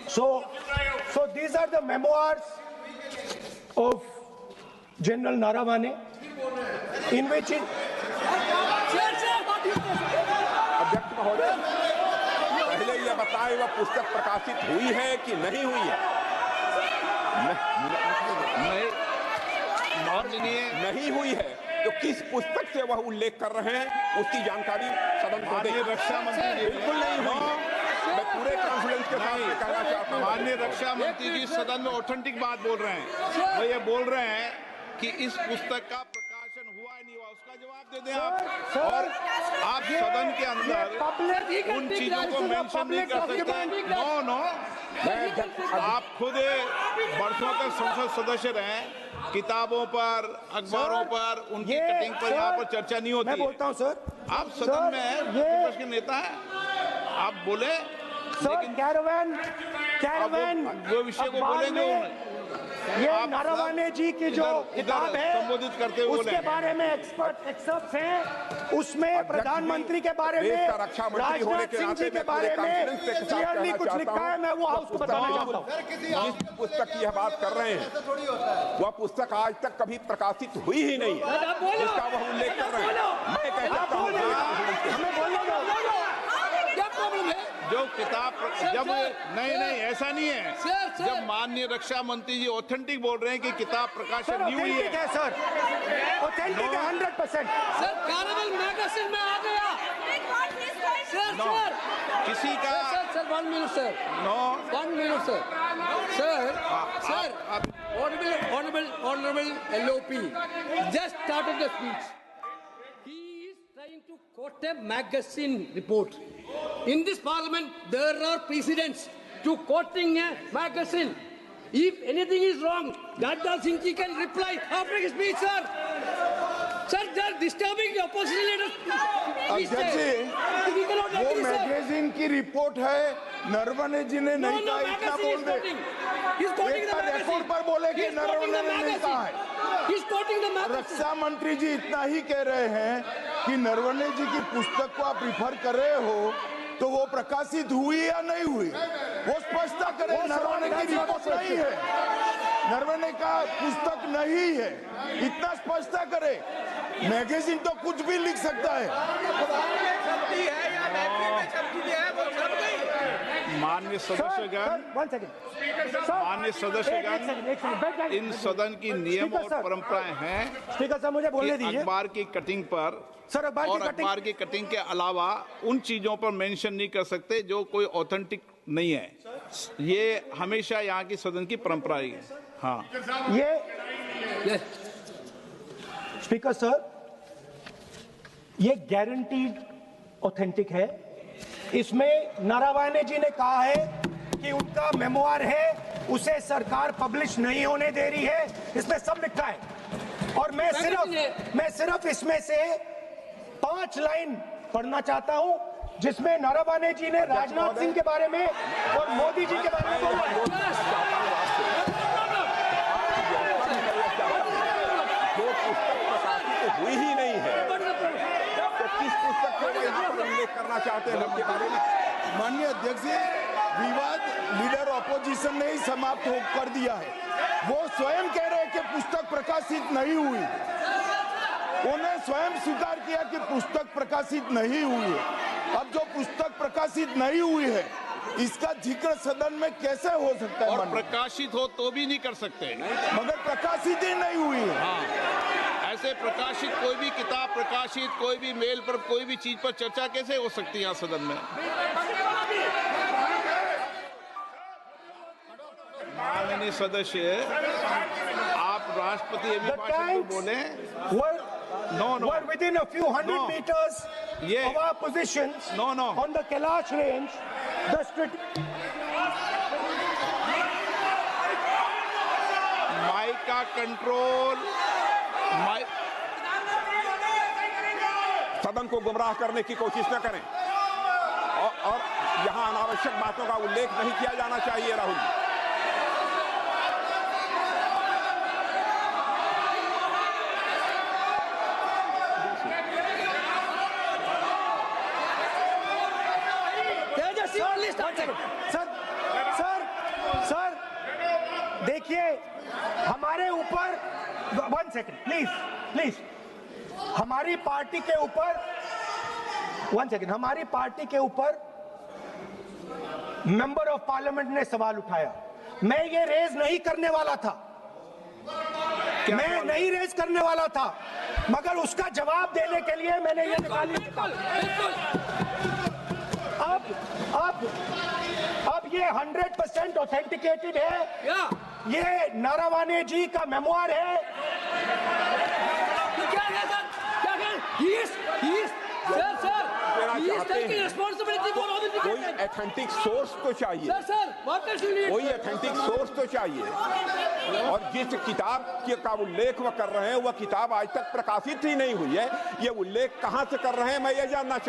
So these are the memoirs of General Naravane, in which अध्यक्ष महोदय, पहले यह बताएं वह पुस्तक प्रकाशित हुई है कि नहीं हुई है? नहीं हुई है तो किस पुस्तक से वह उल्लेख कर रहे हैं उसकी जानकारी सदन को दें। रक्षा मंत्री बिल्कुल नहीं हुई है। मैं पूरे कॉन्फिडेंस के साथ कहना चाहता हूं। माननीय रक्षा मंत्री जी सदन में ऑथेंटिक बात बोल रहे हैं। वो ये बोल रहे हैं कि इस पुस्तक का प्रकाशन हुआ नहीं हुआ, उसका जवाब दे दें आप। और आप सदन के अंदर उन चीजों को मेंशन नहीं कर सकते। नो, आप खुद वर्षों तक संसद सदस्य रहे, किताबों पर, अखबारों पर, उनकी कटिंग पर यहाँ पर चर्चा नहीं होती। मैं बोलता हूँ सर, आप सदन में विपक्ष के नेता हैं, आप बोले, लेकिन कैरावैन वो विषय को बोलेंगे। ये नारावाने जी की जो किताब है संबोधित करते हुए उसके बारे में एक्सपर्ट्स हैं, उसमें प्रधानमंत्री के बारे में, राजनाथ सिंह जी के बारे में क्लियरली कुछ लिखा है। मैं वो हाउस को बताना चाहता हूँ। जिस पुस्तक की यह बात कर रहे हैं वह पुस्तक आज तक कभी प्रकाशित हुई ही नहीं है, जिसका वह उल्लेख कर रहे हैं। मैं कहता हूँ जो किताब जब नहीं ऐसा नहीं है। जब माननीय रक्षा मंत्री जी ऑथेंटिक बोल रहे हैं कि किताब प्रकाशन नहीं हुई है सर, ऑथेंटिक है 100%। सर कैरावैन मैगजीन में आ गया सर। किसी का sir 1 minute sir, 1 minute sir, honourable LOP just started the speech. He is trying to quote a magazine report. In this parliament, there are precedents to quoting a magazine. If anything is wrong, Rajnath Singh ji can reply after his speech, sir. Sir, they are disturbing the opposition leaders. अध्यक्ष जी, वो magazine की report है, नरवणे जी ने नहीं कहा, इतना बोल दे। एक रिपोर्ट पर बोले कि नरवणे ने नहीं कहा है। रक्षा मंत्री जी इतना ही कह रहे हैं कि नरवणे जी की पुस्तक को आप रिफर कर रहे हो तो वो प्रकाशित हुई या नहीं हुई, वो स्पष्टता करें। नरवणे की रिपोर्ट नहीं है, नरवणे का पुस्तक नहीं है, इतना स्पष्टता करे। मैगजीन तो कुछ भी लिख सकता है। माननीय सदस्यगण, इन सदन की नियम और परंपराएं हैं। स्पीकर साहब मुझे बोलने दीजिए। अखबार की कटिंग पर सर, अखबार की कटिंग के अलावा उन चीजों पर मेंशन नहीं कर सकते जो कोई ऑथेंटिक नहीं है। ये हमेशा यहाँ की सदन की परंपरा रही है। हाँ, ये स्पीकर सर, ये गारंटीड ऑथेंटिक है। इसमें नारावाने जी ने कहा है कि उनका मेमोआर है, उसे सरकार पब्लिश नहीं होने दे रही है, इसमें सब लिखा है। और मैं सिर्फ इसमें से 5 लाइन पढ़ना चाहता हूं जिसमें नारावाने जी ने राजनाथ सिंह के बारे में और मोदी जी के बारे में बोला है। जो पुस्तक प्रकाशित हुई ही नहीं है तो किस पुस्तक को यहाँ पर उल्लेख करना चाहते हैं उनके बारे में? माननीय अध्यक्ष जी, विवाद लीडर ऑपोजिशन ने ही समाप्त कर दिया है। वो स्वयं कह रहे हैं कि पुस्तक प्रकाशित नहीं हुई, उन्हें स्वयं स्वीकार किया कि पुस्तक प्रकाशित नहीं हुई है। अब जो पुस्तक प्रकाशित नहीं हुई है इसका जिक्र सदन में कैसे हो सकता है? और प्रकाशित हो तो भी नहीं कर सकते, मगर प्रकाशित ही नहीं हुई है। हाँ, ऐसे प्रकाशित कोई भी किताब प्रकाशित, कोई भी मेल पर, कोई भी चीज पर चर्चा कैसे हो सकती है यहाँ सदन में? माननीय सदस्य, आप राष्ट्रपति अभिभाषण में बोले। Were within a few hundred meters of our positions on the Kailash range. Mic का कंट्रोल, सदन को गुमराह करने की कोशिश न करें और यहाँ अनावश्यक बातों का उल्लेख नहीं किया जाना चाहिए। राहुल जी, हमारे ऊपर 1 सेकंड प्लीज हमारी पार्टी के ऊपर 1 सेकंड हमारी पार्टी के ऊपर मेंबर ऑफ पार्लियामेंट ने सवाल उठाया। मैं ये रेज नहीं करने वाला था, मैं नहीं रेज करने वाला था, मगर उसका जवाब देने के लिए मैंने ये निकाली। अब ये 100% ऑथेंटिकेटेड है। ये नारावाने जी का मेमोयर है। कोई ऑथेंटिक सोर्स तो चाहिए, कोई ऑथेंटिक सोर्स तो चाहिए। और जिस किताब का उल्लेख वह कर रहे हैं वह किताब आज तक प्रकाशित ही नहीं हुई है। ये उल्लेख कहां से कर रहे हैं मैं ये जानना चाहता हूं।